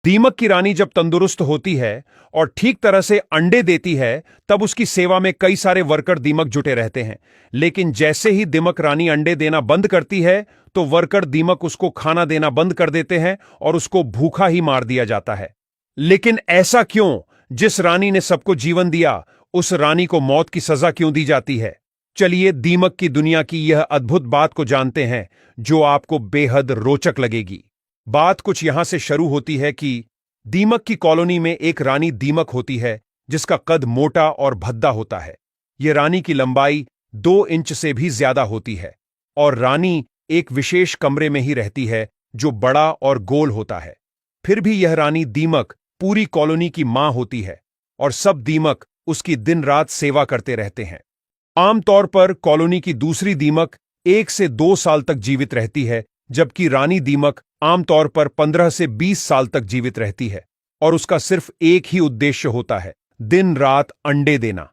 दीमक की रानी जब तंदुरुस्त होती है और ठीक तरह से अंडे देती है, तब उसकी सेवा में कई सारे वर्कर दीमक जुटे रहते हैं। लेकिन जैसे ही दीमक रानी अंडे देना बंद करती है, तो वर्कर दीमक उसको खाना देना बंद कर देते हैं और उसको भूखा ही मार दिया जाता है। लेकिन ऐसा क्यों? जिस रानी ने सबको जीवन दिया, उस रानी को मौत की सजा क्यों दी जाती है? चलिए दीमक की दुनिया की यह अद्भुत बात को जानते हैं, जो आपको बेहद रोचक लगेगी। बात कुछ यहां से शुरू होती है कि दीमक की कॉलोनी में एक रानी दीमक होती है, जिसका कद मोटा और भद्दा होता है। यह रानी की लंबाई 2 इंच से भी ज्यादा होती है और रानी एक विशेष कमरे में ही रहती है, जो बड़ा और गोल होता है। फिर भी यह रानी दीमक पूरी कॉलोनी की मां होती है और सब दीमक उसकी दिन रात सेवा करते रहते हैं। आमतौर पर कॉलोनी की दूसरी दीमक 1 से 2 साल तक जीवित रहती है, जबकि रानी दीमक आमतौर पर 15 से 20 साल तक जीवित रहती है और उसका सिर्फ एक ही उद्देश्य होता है, दिन रात अंडे देना।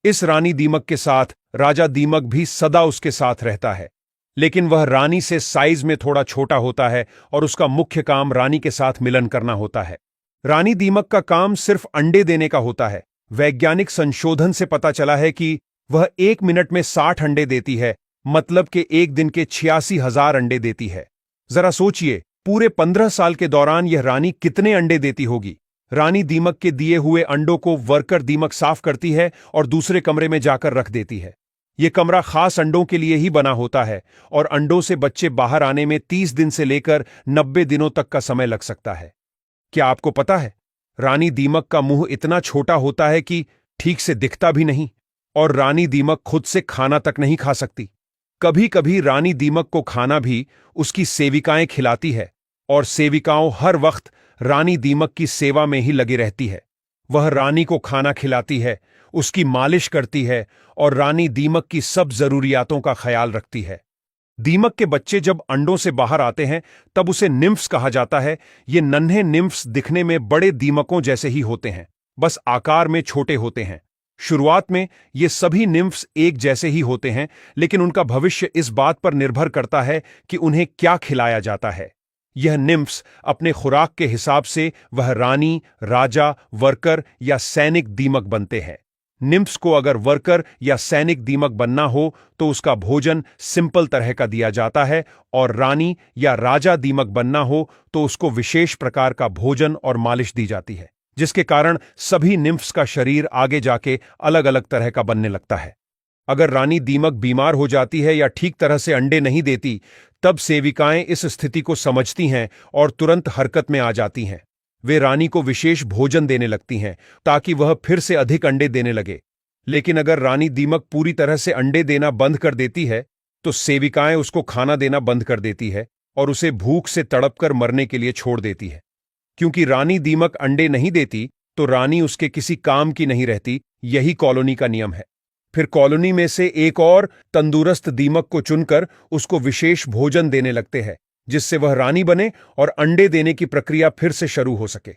इस रानी दीमक के साथ राजा दीमक भी सदा उसके साथ रहता है, लेकिन वह रानी से साइज में थोड़ा छोटा होता है और उसका मुख्य काम रानी के साथ मिलन करना होता है। रानी दीमक का काम सिर्फ अंडे देने का होता है। वैज्ञानिक संशोधन से पता चला है कि वह 1 मिनट में 60 अंडे देती है, मतलब कि एक दिन के 86,000 अंडे देती है। जरा सोचिए, पूरे 15 साल के दौरान यह रानी कितने अंडे देती होगी। रानी दीमक के दिए हुए अंडों को वर्कर दीमक साफ करती है और दूसरे कमरे में जाकर रख देती है। यह कमरा खास अंडों के लिए ही बना होता है और अंडों से बच्चे बाहर आने में 30 दिन से लेकर 90 दिनों तक का समय लग सकता है। क्या आपको पता है, रानी दीमक का मुंह इतना छोटा होता है कि ठीक से दिखता भी नहीं, और रानी दीमक खुद से खाना तक नहीं खा सकती। कभी कभी रानी दीमक को खाना भी उसकी सेविकाएं खिलाती है और सेविकाओं हर वक्त रानी दीमक की सेवा में ही लगी रहती है। वह रानी को खाना खिलाती है, उसकी मालिश करती है और रानी दीमक की सब जरूरियातों का ख्याल रखती है। दीमक के बच्चे जब अंडों से बाहर आते हैं, तब उसे निम्फ्स कहा जाता है। ये नन्हे निम्फ्स दिखने में बड़े दीमकों जैसे ही होते हैं, बस आकार में छोटे होते हैं। शुरुआत में ये सभी निम्फ्स एक जैसे ही होते हैं, लेकिन उनका भविष्य इस बात पर निर्भर करता है कि उन्हें क्या खिलाया जाता है। यह निम्फ्स अपने खुराक के हिसाब से वह रानी, राजा, वर्कर या सैनिक दीमक बनते हैं। निम्फ्स को अगर वर्कर या सैनिक दीमक बनना हो तो उसका भोजन सिंपल तरह का दिया जाता है, और रानी या राजा दीमक बनना हो तो उसको विशेष प्रकार का भोजन और मालिश दी जाती है, जिसके कारण सभी निम्फ्स का शरीर आगे जाके अलग अलग तरह का बनने लगता है। अगर रानी दीमक बीमार हो जाती है या ठीक तरह से अंडे नहीं देती, तब सेविकाएं इस स्थिति को समझती हैं और तुरंत हरकत में आ जाती हैं। वे रानी को विशेष भोजन देने लगती हैं ताकि वह फिर से अधिक अंडे देने लगे। लेकिन अगर रानी दीमक पूरी तरह से अंडे देना बंद कर देती है, तो सेविकाएं उसको खाना देना बंद कर देती है और उसे भूख से तड़पकर मरने के लिए छोड़ देती है। क्योंकि रानी दीमक अंडे नहीं देती, तो रानी उसके किसी काम की नहीं रहती। यही कॉलोनी का नियम है। फिर कॉलोनी में से एक और तंदुरुस्त दीमक को चुनकर उसको विशेष भोजन देने लगते हैं, जिससे वह रानी बने और अंडे देने की प्रक्रिया फिर से शुरू हो सके।